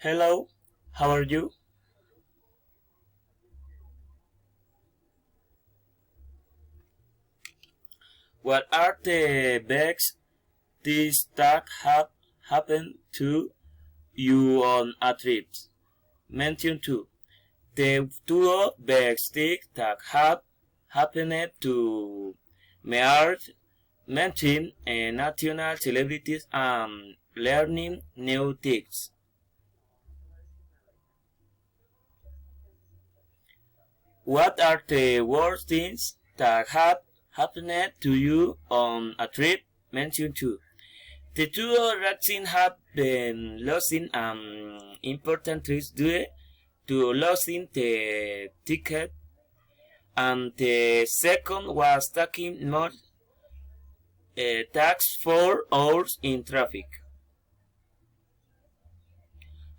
Hello, how are you? What are the best things that have happened to you on a trip? Mention 2. The two best things that have happened to me are meeting national celebrities and learning new things. What are the worst things that have happened to you on a trip? Mention 2. The two vaccines have been losing important trips due to losing the ticket, and the second was taking more tax 4 hours in traffic.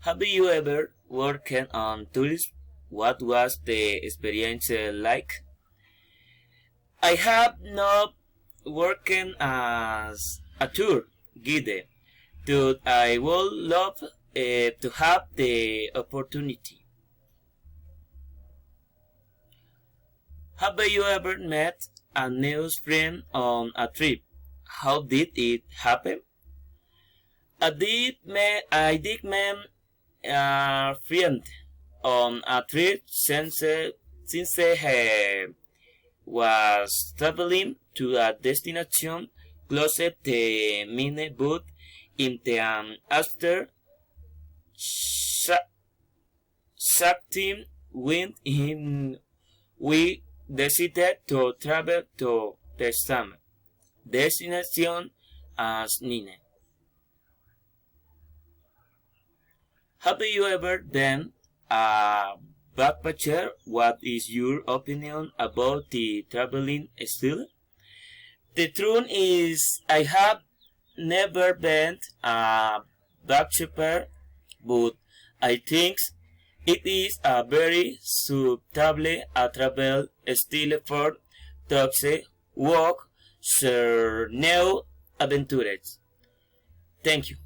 Have you ever worked on tourism? What was the experience like? I have not worked as a tour guide, but I would love to have the opportunity. Have you ever met a new friend on a trip? How did it happen? I did meet a friend on a trip since he was traveling to a destination closer to mine, but in the after something went in, we decided to travel to the same destination as Nine. Have you ever been a backpacker? What is your opinion about the traveling style? The truth is, I have never been a backpacker, but I think it is a very suitable travel style for those who share new adventures. Thank you.